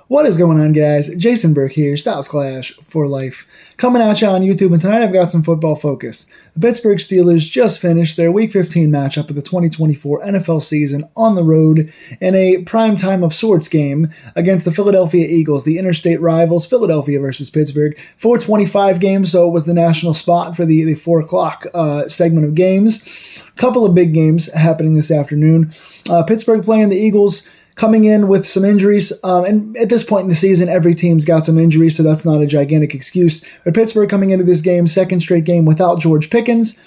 What is going on, guys? Jason Burke here, Styles Clash for Life, coming at you on YouTube, and tonight I've got some football focus. The Pittsburgh Steelers just finished their Week 15 matchup of the 2024 NFL season on the road in a primetime of sorts game against the Philadelphia Eagles, the interstate rivals, Philadelphia versus Pittsburgh. 4:25 games, so it was the national spot for the 4 o'clock segment of games. Couple of big games happening this afternoon. Pittsburgh playing the Eagles, coming in with some injuries, and at this point in the season, every team's got some injuries, so that's not a gigantic excuse. But Pittsburgh coming into this game, second straight game without George Pickens.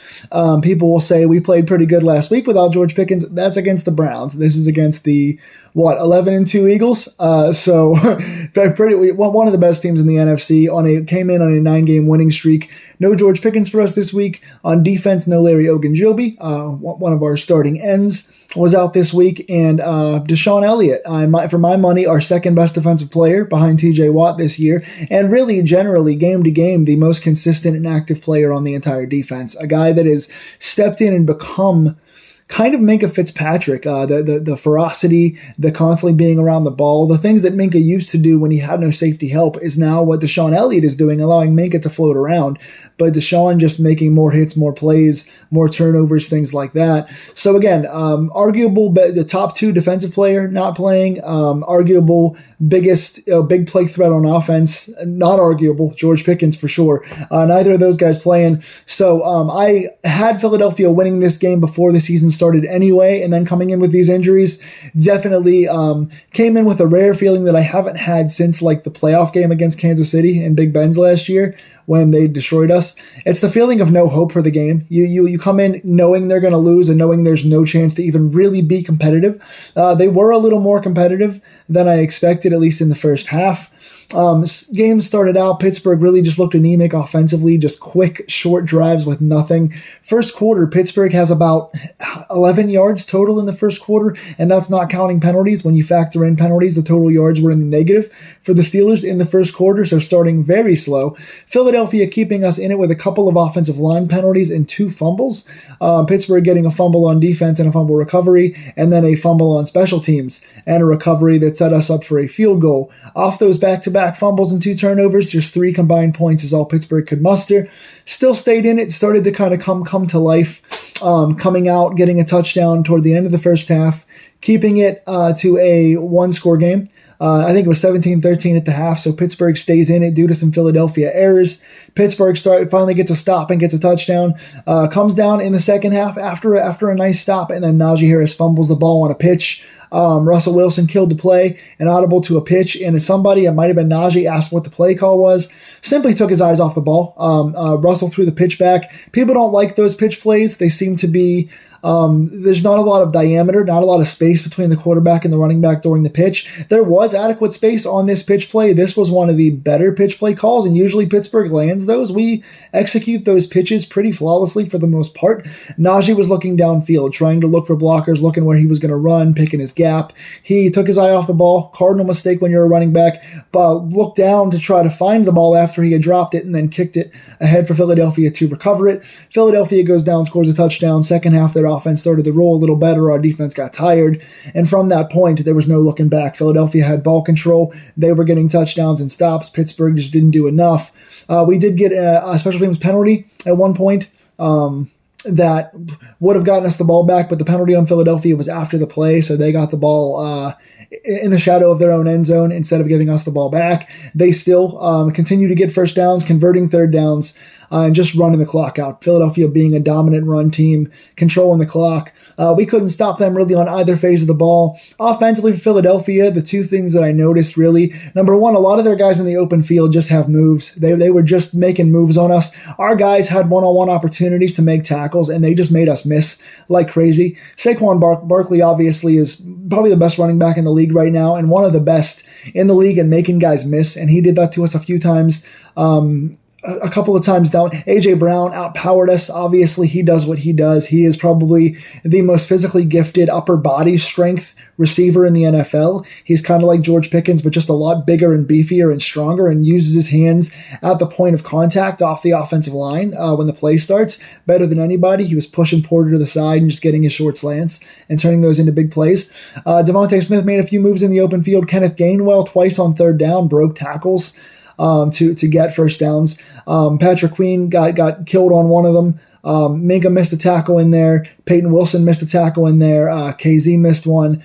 People will say we played pretty good last week without George Pickens. That's against the Browns. This is against the 11-2 Eagles. So one of the best teams in the NFC. Came in on a 9-game winning streak. No George Pickens for us this week. On defense, no Larry Ogunjobi, one of our starting ends, was out this week, and Deshaun Elliott, for my money, our second best defensive player behind TJ Watt this year, and really generally game to game the most consistent and active player on the entire defense. A guy that has stepped in and become kind of Minkah Fitzpatrick, the ferocity, the constantly being around the ball, the things that Minkah used to do when he had no safety help is now what Deshaun Elliott is doing, allowing Minkah to float around. But Deshaun just making more hits, more plays, more turnovers, things like that. So again, arguable, the top 2 defensive player not playing, arguable biggest big play threat on offense, not arguable, George Pickens for sure. Neither of those guys playing. So I had Philadelphia winning this game before the season started anyway, and then coming in with these injuries, definitely came in with a rare feeling that I haven't had since like the playoff game against Kansas City in Big Ben's last year when they destroyed us. It's the feeling of no hope for the game. You come in knowing they're going to lose and knowing there's no chance to even really be competitive. They were a little more competitive than I expected, at least in the first half. Game started out, Pittsburgh really just looked anemic offensively, just quick, short drives with nothing. First quarter, Pittsburgh has about 11 yards total in the first quarter, and that's not counting penalties. When you factor in penalties, the total yards were in the negative for the Steelers in the first quarter, so starting very slow. Philadelphia keeping us in it with a couple of offensive line penalties and 2 fumbles. Pittsburgh getting a fumble on defense and a fumble recovery, and then a fumble on special teams and a recovery that set us up for a field goal. Off those back-to-back fumbles and 2 turnovers, just 3 combined points is all Pittsburgh could muster. Still stayed in it, started to kind of come to life, coming out, getting a touchdown toward the end of the first half, keeping it to a 1-score game. I think it was 17-13 at the half, so Pittsburgh stays in it due to some Philadelphia errors. Pittsburgh finally gets a stop and gets a touchdown. Comes down in the second half after a nice stop, and then Najee Harris fumbles the ball on a pitch. Russell Wilson killed the play, an audible to a pitch, and somebody, it might have been Najee, asked what the play call was. Simply took his eyes off the ball. Russell threw the pitch back. People don't like those pitch plays. They seem to be there's not a lot of diameter, not a lot of space between the quarterback and the running back during the pitch. There was adequate space on this pitch play. This was one of the better pitch play calls, and usually Pittsburgh lands those. We execute those pitches pretty flawlessly for the most part. Najee was looking downfield, trying to look for blockers, looking where he was going to run, picking his gap. He took his eye off the ball. Cardinal mistake when you're a running back, but looked down to try to find the ball after he had dropped it and then kicked it ahead for Philadelphia to recover it. Philadelphia goes down, scores a touchdown. Second half, their offense started to roll a little better. Our defense got tired, and from that point, there was no looking back. Philadelphia had ball control. They were getting touchdowns and stops. Pittsburgh just didn't do enough. We did get a special teams penalty at one point that would have gotten us the ball back, but the penalty on Philadelphia was after the play, so they got the ball in the shadow of their own end zone instead of giving us the ball back. They still continue to get first downs, converting third downs, and just running the clock out. Philadelphia being a dominant run team, controlling the clock. We couldn't stop them really on either phase of the ball. Offensively for Philadelphia, the 2 things that I noticed really, number one, a lot of their guys in the open field just have moves. They were just making moves on us. Our guys had one-on-one opportunities to make tackles, and they just made us miss like crazy. Saquon Barkley obviously is probably the best running back in the league right now, and one of the best in the league in making guys miss, and he did that to us a few times. a couple of times down. A.J. Brown outpowered us. Obviously, he does what he does. He is probably the most physically gifted upper body strength receiver in the NFL. He's kind of like George Pickens, but just a lot bigger and beefier and stronger, and uses his hands at the point of contact off the offensive line when the play starts better than anybody. He was pushing Porter to the side and just getting his short slants and turning those into big plays. Devontae Smith made a few moves in the open field. Kenneth Gainwell twice on third down broke tackles to get first downs. Patrick Queen got killed on one of them. Minka missed a tackle in there. Peyton Wilson missed a tackle in there. KZ missed one.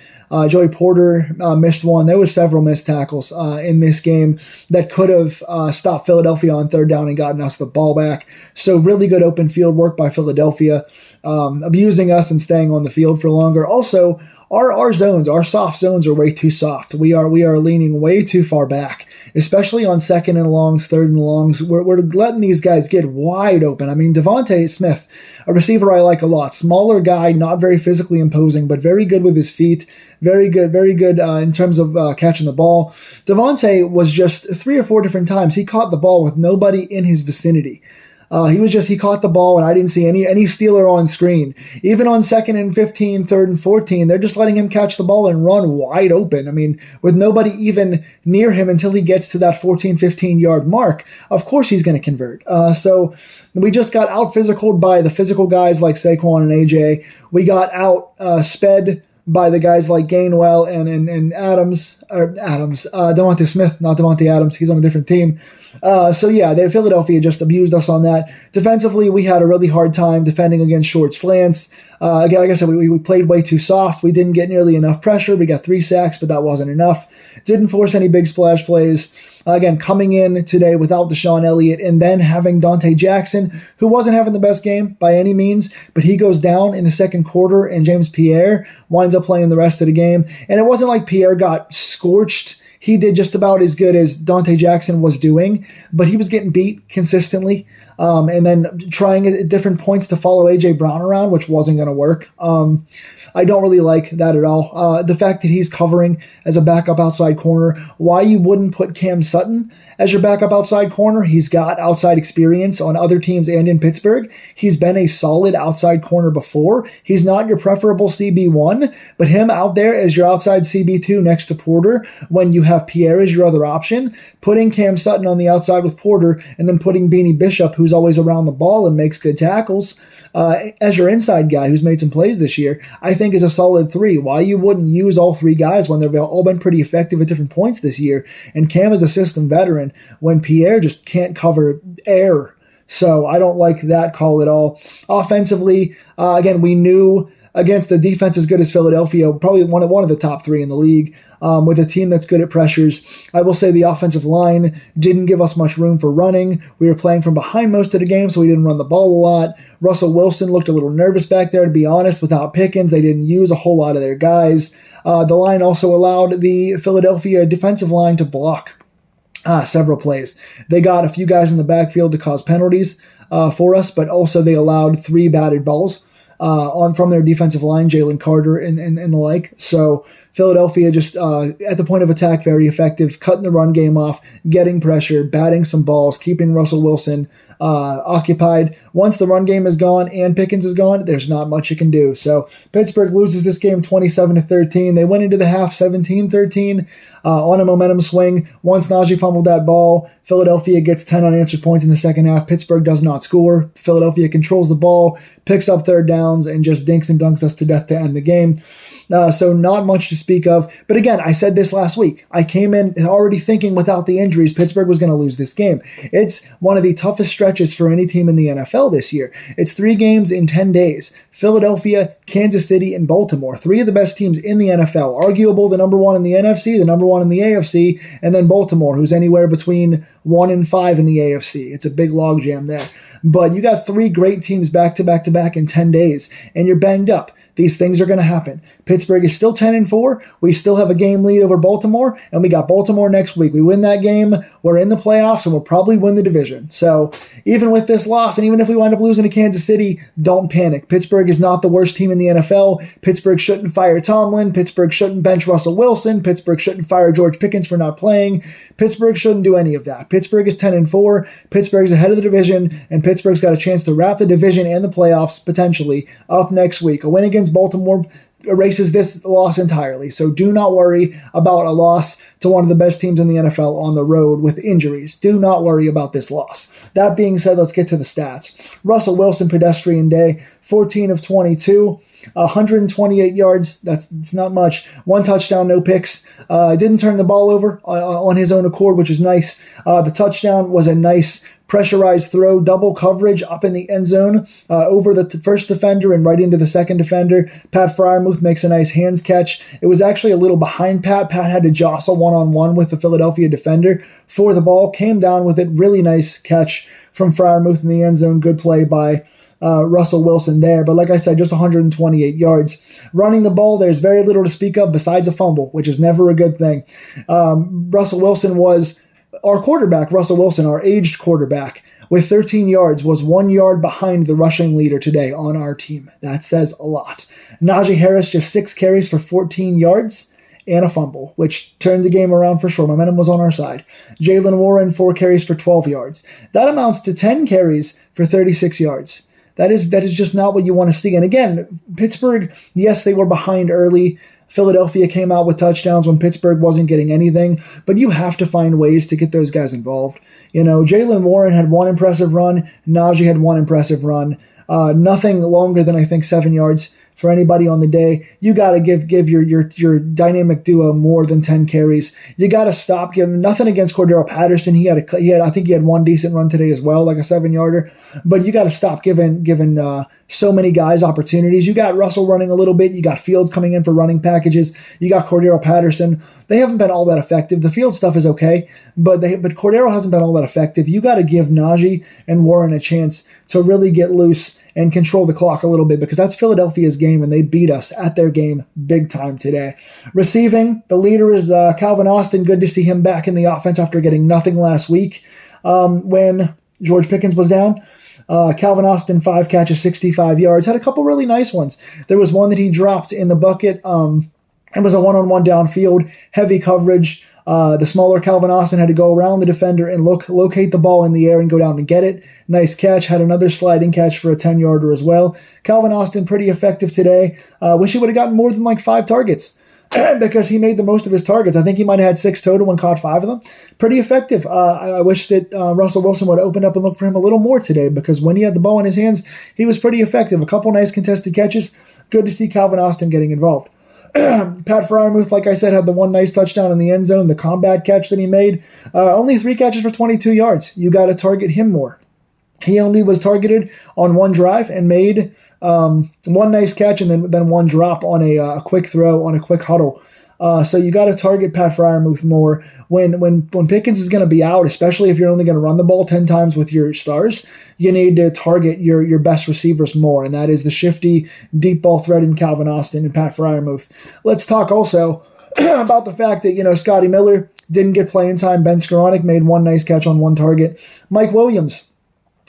Joey Porter missed one. There were several missed tackles in this game that could have stopped Philadelphia on third down and gotten us the ball back. So really good open field work by Philadelphia, abusing us and staying on the field for longer. Also, our zones, our soft zones are way too soft. We are leaning way too far back, especially on second and longs, third and longs. We're letting these guys get wide open. I mean, Devontae Smith, a receiver I like a lot. Smaller guy, not very physically imposing, but very good with his feet. Very good in terms of catching the ball. Devontae was just 3 or 4 different times he caught the ball with nobody in his vicinity. He caught the ball and I didn't see any Steeler on screen. Even on 2nd and 15, 3rd and 14, they're just letting him catch the ball and run wide open. I mean, with nobody even near him until he gets to that 14, 15 yard mark. Of course he's going to convert. So we just got out physicaled by the physical guys like Saquon and AJ. We got out sped by the guys like Gainwell and Adams, Devontae Smith, not Devontae Adams. He's on a different team. Philadelphia just abused us on that. Defensively, we had a really hard time defending against short slants. Again, like I said, we played way too soft. We didn't get nearly enough pressure. We got 3 sacks, but that wasn't enough. Didn't force any big splash plays. Again, coming in today without Deshaun Elliott and then having Dante Jackson, who wasn't having the best game by any means, but he goes down in the second quarter and James Pierre winds up playing the rest of the game. And it wasn't like Pierre got scorched. He did just about as good as Dante Jackson was doing, but he was getting beat consistently. And then trying at different points to follow A.J. Brown around, which wasn't going to work. I don't really like that at all. The fact that he's covering as a backup outside corner, why you wouldn't put Cam Sutton as your backup outside corner? He's got outside experience on other teams and in Pittsburgh. He's been a solid outside corner before. He's not your preferable CB1, but him out there as your outside CB2 next to Porter when you have Pierre as your other option, putting Cam Sutton on the outside with Porter and then putting Beanie Bishop, who's always around the ball and makes good tackles, as your inside guy who's made some plays this year, I think is a solid 3. Why you wouldn't use all 3 guys when they've all been pretty effective at different points this year? And Cam is a system veteran when Pierre just can't cover air. So I don't like that call at all. Offensively, again, we knew against a defense as good as Philadelphia, probably one of the top 3 in the league, with a team that's good at pressures. I will say the offensive line didn't give us much room for running. We were playing from behind most of the game, so we didn't run the ball a lot. Russell Wilson looked a little nervous back there, to be honest. Without Pickens, they didn't use a whole lot of their guys. The line also allowed the Philadelphia defensive line to block several plays. They got a few guys in the backfield to cause penalties for us, but also they allowed 3 batted balls from their defensive line, Jalen Carter and the like. So Philadelphia just at the point of attack, very effective, cutting the run game off, getting pressure, batting some balls, keeping Russell Wilson occupied. Once the run game is gone and Pickens is gone, there's not much you can do. So Pittsburgh loses this game 27-13. They went into the half 17-13 on a momentum swing. Once Najee fumbled that ball, Philadelphia gets 10 unanswered points in the second half. Pittsburgh does not score. Philadelphia controls the ball, picks up third downs, and just dinks and dunks us to death to end the game. So not much to speak of. But again, I said this last week. I came in already thinking without the injuries, Pittsburgh was going to lose this game. It's one of the toughest stretches for any team in the NFL this year. It's 3 games in 10 days. Philadelphia, Kansas City, and Baltimore. 3 of the best teams in the NFL. Arguable the number 1 in the NFC, the number 1 in the AFC, and then Baltimore, who's anywhere between 1 and 5 in the AFC. It's a big logjam there. But you got 3 great teams back to back to back in 10 days, and you're banged up. These things are going to happen. Pittsburgh is still 10-4. We still have a game lead over Baltimore, and we got Baltimore next week. We win that game, we're in the playoffs, and we'll probably win the division. So even with this loss, and even if we wind up losing to Kansas City, don't panic. Pittsburgh is not the worst team in the NFL. Pittsburgh shouldn't fire Tomlin. Pittsburgh shouldn't bench Russell Wilson. Pittsburgh shouldn't fire George Pickens for not playing. Pittsburgh shouldn't do any of that. Pittsburgh is 10-4. Pittsburgh's ahead of the division, and Pittsburgh's got a chance to wrap the division and the playoffs potentially up next week. A win against Baltimore erases this loss entirely. So do not worry about a loss to one of the best teams in the NFL on the road with injuries. Do not worry about this loss. That being said, let's get to the stats. Russell Wilson, pedestrian day, 14 of 22. 128 yards, it's not much. 1 touchdown, no picks. Didn't turn the ball over on his own accord, which is nice. The touchdown was a nice pressurized throw, double coverage up in the end zone over the first defender and right into the second defender. Pat Freiermuth makes a nice hands catch. It was actually a little behind Pat. Pat had to jostle one-on-one with the Philadelphia defender for the ball. Came down with it. Really nice catch from Freiermuth in the end zone. Good play by Russell Wilson there. But like I said, just 128 yards. Running the ball, there's very little to speak of besides a fumble, which is never a good thing. Russell Wilson was our quarterback. Russell Wilson, our aged quarterback, with 13 yards, was 1 yard behind the rushing leader today on our team. That says a lot. Najee Harris, just 6 carries for 14 yards and a fumble, which turned the game around for sure. Momentum was on our side. Jaylen Warren, 4 carries for 12 yards. That amounts to 10 carries for 36 yards. That is just not what you want to see. And again, Pittsburgh, yes, they were behind early. Philadelphia came out with touchdowns when Pittsburgh wasn't getting anything, but you have to find ways to get those guys involved. You know, Jaylen Warren had 1 impressive run. Najee had 1 impressive run. Nothing longer than, I think, 7 yards for anybody on the day. You got to give your dynamic duo more than 10 carries. You got to stop giving. Nothing against Cordero Patterson. I think he had 1 decent run today as well, like a 7-yarder. But you got to stop giving so many guys opportunities. You got Russell running a little bit. You got Fields coming in for running packages. You got Cordero Patterson. They haven't been all that effective. The field stuff is okay, but Cordero hasn't been all that effective. You got to give Najee and Warren a chance to really get loose and control the clock a little bit, because that's Philadelphia's game, and they beat us at their game big time today. Receiving, the leader is Calvin Austin. Good to see him back in the offense after getting nothing last week when George Pickens was down. Calvin Austin, 5 catches, 65 yards. Had a couple really nice ones. There was one that he dropped in the bucket. It was a one-on-one downfield, heavy coverage. The smaller Calvin Austin had to go around the defender and locate the ball in the air and go down and get it. Nice catch. Had another sliding catch for a 10-yarder as well. Calvin Austin, pretty effective today. Wish he would have gotten more than like 5 targets because he made the most of his targets. I think he might have had 6 total and caught 5 of them. Pretty effective. I wish that Russell Wilson would have opened up and looked for him a little more today, because when he had the ball in his hands, he was pretty effective. A couple nice contested catches. Good to see Calvin Austin getting involved. Pat Freiermuth, like I said, had the 1 nice touchdown in the end zone, the combat catch that he made. Only 3 catches for 22 yards. You got to target him more. He only was targeted on 1 drive and made 1 nice catch and then 1 drop on a quick throw on a quick huddle. So you got to target Pat Freiermuth more when Pickens is going to be out, especially if you're only going to run the ball 10 times with your stars. You need to target your best receivers more, and that is the shifty deep ball threat in Calvin Austin and Pat Freiermuth. Let's talk also about the fact that, Scotty Miller didn't get playing time. Ben Skoranek made 1 nice catch on 1 target. Mike Williams,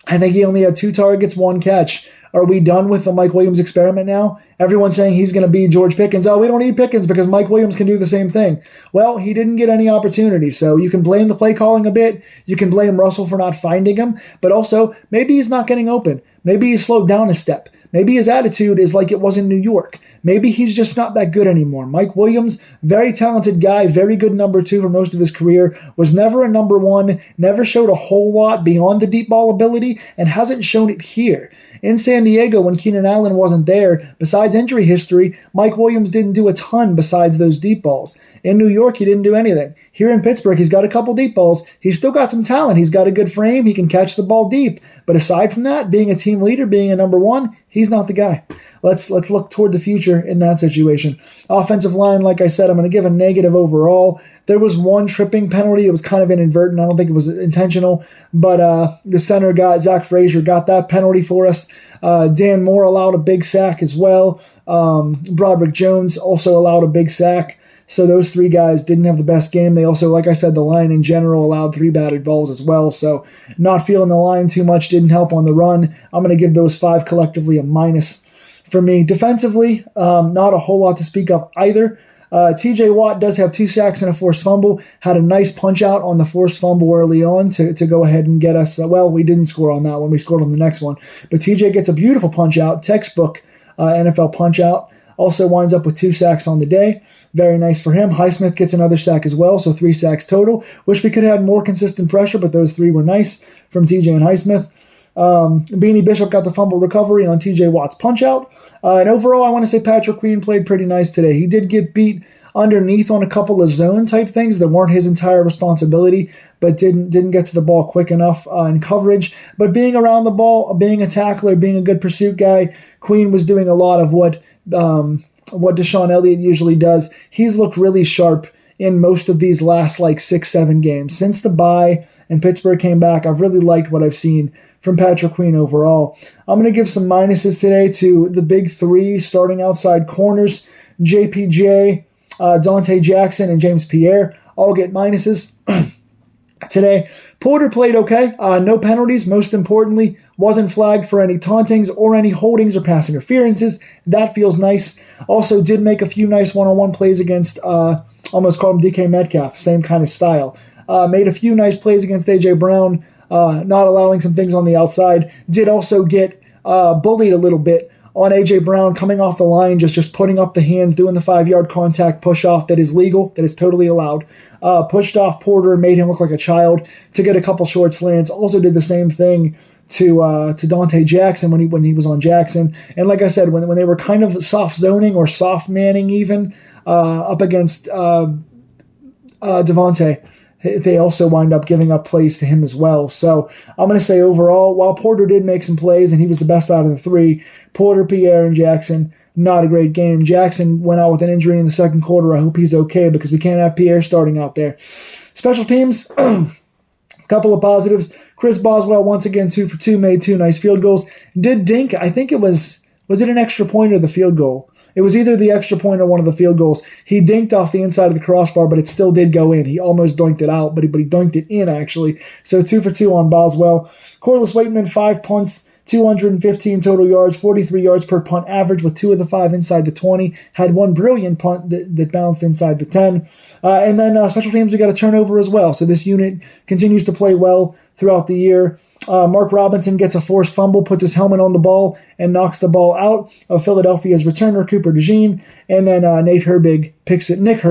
I think he only had 2 targets, 1 catch. Are we done with the Mike Williams experiment now? Everyone's saying he's going to be George Pickens. Oh, we don't need Pickens because Mike Williams can do the same thing. Well, he didn't get any opportunity, so you can blame the play calling a bit. You can blame Russell for not finding him, but also maybe he's not getting open. Maybe he's slowed down a step. Maybe his attitude is like it was in New York. Maybe he's just not that good anymore. Mike Williams, very talented guy, very good number 2 for most of his career, was never a number 1, never showed a whole lot beyond the deep ball ability, and hasn't shown it here. In San Diego, when Keenan Allen wasn't there, besides injury history, Mike Williams didn't do a ton besides those deep balls. In New York, he didn't do anything. Here in Pittsburgh, he's got a couple deep balls. He's still got some talent. He's got a good frame. He can catch the ball deep. But aside from that, being a team leader, being a number 1, he's not the guy. let's look toward the future in that situation. Offensive line, like I said, I'm going to give a negative overall. There was one tripping penalty. It was kind of inadvertent. I don't think it was intentional, but the center guy, Zach Frazier, got that penalty for us. Dan Moore allowed a big sack as well. Broderick Jones also allowed a big sack. So those three guys didn't have the best game. They also, like I said, the line in general allowed 3 batted balls as well. So not feeling the line too much didn't help on the run. I'm going to give those 5 collectively a minus. For me, defensively, not a whole lot to speak of either. TJ Watt does have 2 sacks and a forced fumble. Had a nice punch out on the forced fumble early on to go ahead and get us. Well, we didn't score on that one. We scored on the next one. But TJ gets a beautiful punch out, textbook NFL punch out. Also winds up with 2 sacks on the day. Very nice for him. Highsmith gets another sack as well, so 3 sacks total. Wish we could have had more consistent pressure, but those 3 were nice from TJ and Highsmith. Beanie Bishop got the fumble recovery on TJ Watt's punch out. And overall, I want to say Patrick Queen played pretty nice today. He did get beat underneath on a couple of zone type things that weren't his entire responsibility, but didn't get to the ball quick enough in coverage. But being around the ball, being a tackler, being a good pursuit guy, Queen was doing a lot of what Deshaun Elliott usually does. He's looked really sharp in most of these last 6-7 games. Since the bye and Pittsburgh came back, I've really liked what I've seen from Patrick Queen overall. I'm going to give some minuses today to the big 3 starting outside corners, JPJ, Dante Jackson, and James Pierre. All get minuses today. Porter played okay. No penalties. Most importantly, wasn't flagged for any tauntings or any holdings or pass interferences. That feels nice. Also did make a few nice one-on-one plays against, almost called him DK Metcalf, same kind of style. Made a few nice plays against A.J. Brown, not allowing some things on the outside. Did also get bullied a little bit on A.J. Brown coming off the line, just putting up the hands, doing the 5-yard contact push-off that is legal, that is totally allowed. Pushed off Porter and made him look like a child to get a couple short slants. Also did the same thing to Dante Jackson when he was on Jackson. And like I said, when they were kind of soft zoning or soft manning even up against Devontae, they also wind up giving up plays to him as well. So I'm going to say overall, while Porter did make some plays and he was the best out of the 3, Porter, Pierre, and Jackson, not a great game. Jackson went out with an injury in the second quarter. I hope he's okay because we can't have Pierre starting out there. Special teams, a couple of positives. Chris Boswell, once again, 2 for 2, made 2 nice field goals. Did dink, I think it was it an extra point or the field goal? It was either the extra point or one of the field goals. He dinked off the inside of the crossbar, but it still did go in. He almost dunked it out, but he dunked it in, actually. So 2 for 2 on Boswell. Corliss Waitman, 5 punts, 215 total yards, 43 yards per punt average with 2 of the 5 inside the 20. Had one brilliant punt that bounced inside the 10. And then special teams, we got a turnover as well. So this unit continues to play well throughout the year. Mark Robinson gets a forced fumble, puts his helmet on the ball, and knocks the ball out of Philadelphia's returner, Cooper DeJean. And then Nick Herbig picks it Nate's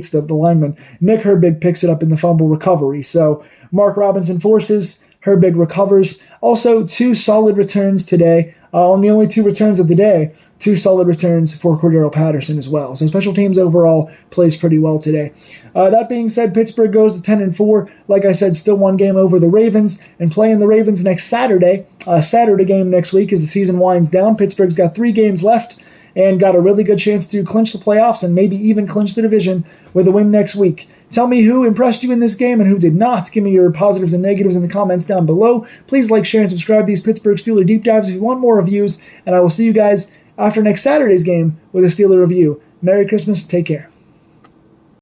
the lineman. Nick Herbig picks it up in the fumble recovery. So Mark Robinson forces, Herbig recovers. Also, 2 solid returns today. On the only 2 returns of the day, 2 solid returns for Cordero Patterson as well. So special teams overall plays pretty well today. That being said, Pittsburgh goes to 10-4. Like I said, still 1 game over the Ravens and playing the Ravens next Saturday. Saturday game next week as the season winds down. Pittsburgh's got 3 games left and got a really good chance to clinch the playoffs and maybe even clinch the division with a win next week. Tell me who impressed you in this game and who did not. Give me your positives and negatives in the comments down below. Please like, share, and subscribe to these Pittsburgh Steelers Deep Dives if you want more reviews. And I will see you guys after next Saturday's game with a Steeler review. Merry Christmas. Take care.